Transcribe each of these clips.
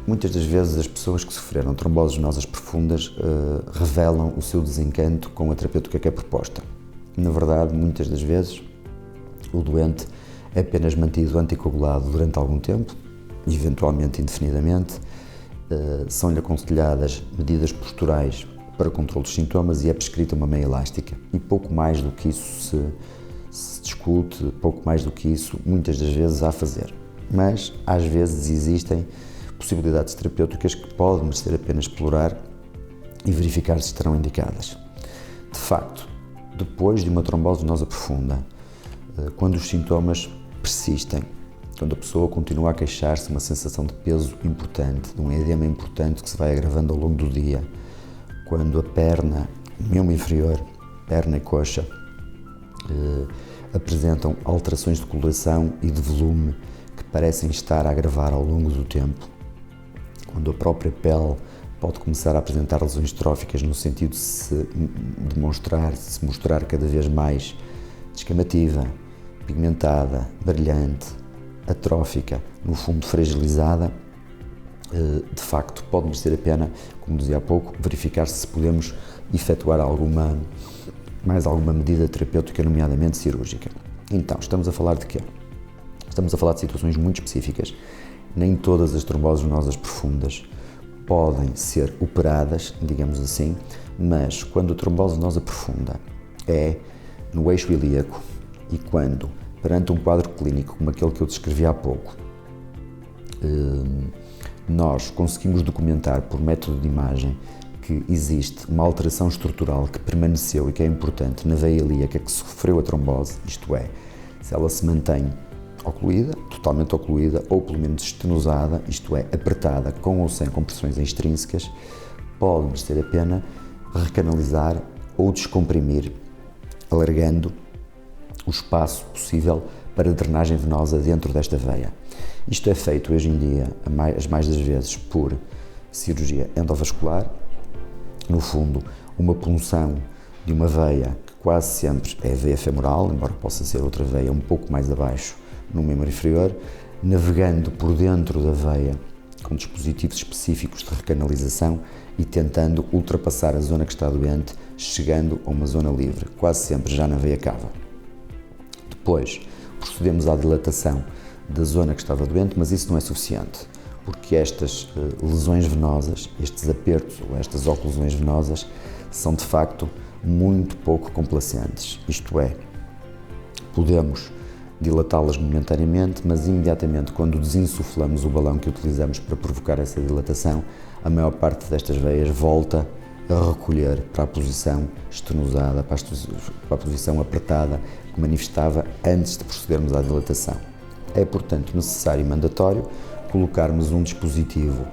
Muitas das vezes as pessoas que sofreram tromboses venosas profundas revelam o seu desencanto com a terapêutica que é proposta. Na verdade, muitas das vezes, o doente é apenas mantido anticoagulado durante algum tempo, eventualmente indefinidamente, são-lhe aconselhadas medidas posturais para controle dos sintomas e é prescrita uma meia elástica. E pouco mais do que isso se discute, pouco mais do que isso, muitas das vezes há a fazer. Mas, às vezes, existem possibilidades terapêuticas que podem merecer a pena explorar e verificar se estarão indicadas. De facto, depois de uma trombose venosa profunda, quando os sintomas persistem, quando a pessoa continua a queixar-se de uma sensação de peso importante, de um edema importante que se vai agravando ao longo do dia, quando a perna, o membro inferior, perna e coxa, apresentam alterações de coloração e de volume que parecem estar a agravar ao longo do tempo, quando a própria pele pode começar a apresentar lesões tróficas no sentido de se mostrar cada vez mais descamativa, pigmentada, brilhante, atrófica, no fundo fragilizada, de facto pode merecer a pena, como dizia há pouco, verificar se podemos efetuar mais alguma medida terapêutica, nomeadamente cirúrgica. Então, estamos a falar de quê? Estamos a falar de situações muito específicas. Nem todas as tromboses venosas profundas podem ser operadas, digamos assim, mas quando a trombose venosa profunda é no eixo ilíaco e quando, perante um quadro clínico como aquele que eu descrevi há pouco, nós conseguimos documentar por método de imagem que existe uma alteração estrutural que permaneceu e que é importante na veia ilíaca que sofreu a trombose, isto é, se ela se mantém ocluída, totalmente ocluída, ou pelo menos estenosada, isto é, apertada com ou sem compressões extrínsecas, pode merecer a pena recanalizar ou descomprimir, alargando o espaço possível para drenagem venosa dentro desta veia. Isto é feito hoje em dia, as mais das vezes, por cirurgia endovascular, no fundo, uma punção de uma veia que quase sempre é a veia femoral, embora possa ser outra veia um pouco mais abaixo, no membro inferior, navegando por dentro da veia com dispositivos específicos de recanalização e tentando ultrapassar a zona que está doente, chegando a uma zona livre, quase sempre já na veia cava. Depois, procedemos à dilatação da zona que estava doente, mas isso não é suficiente, porque estas lesões venosas, estes apertos ou estas oclusões venosas, são de facto muito pouco complacentes, isto é, podemos dilatá-las momentaneamente, mas imediatamente quando desinsuflamos o balão que utilizamos para provocar essa dilatação, a maior parte destas veias volta a recolher para a posição estenosada, para a posição apertada que manifestava antes de procedermos à dilatação. É, portanto, necessário e mandatório colocarmos um dispositivo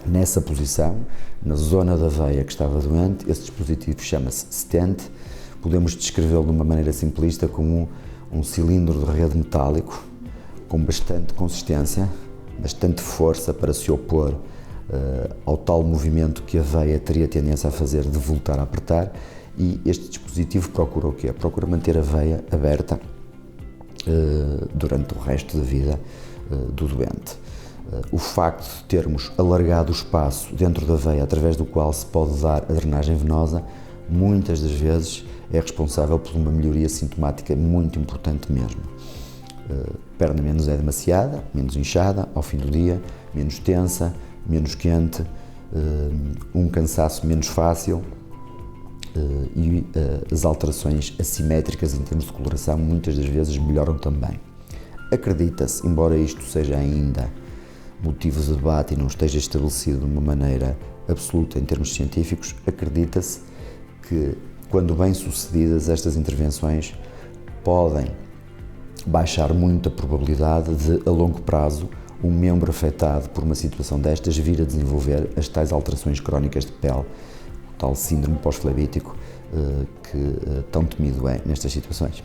nessa posição, na zona da veia que estava doente. Esse dispositivo chama-se stent, podemos descrevê-lo de uma maneira simplista como um cilindro de rede metálico com bastante consistência, bastante força para se opor ao tal movimento que a veia teria tendência a fazer de voltar a apertar, e este dispositivo procura o quê? Procura manter a veia aberta durante o resto da vida do doente. O facto de termos alargado o espaço dentro da veia através do qual se pode dar a drenagem venosa, muitas das vezes é responsável por uma melhoria sintomática muito importante mesmo. Perna menos edemaciada, menos inchada ao fim do dia, menos tensa, menos quente, um cansaço menos fácil e as alterações assimétricas em termos de coloração muitas das vezes melhoram também. Acredita-se, embora isto seja ainda motivo de debate e não esteja estabelecido de uma maneira absoluta em termos científicos, acredita-se que, quando bem sucedidas, estas intervenções podem baixar muito a probabilidade de, a longo prazo, um membro afetado por uma situação destas vir a desenvolver as tais alterações crónicas de pele, o tal síndrome pós-flebítico que tão temido é nestas situações.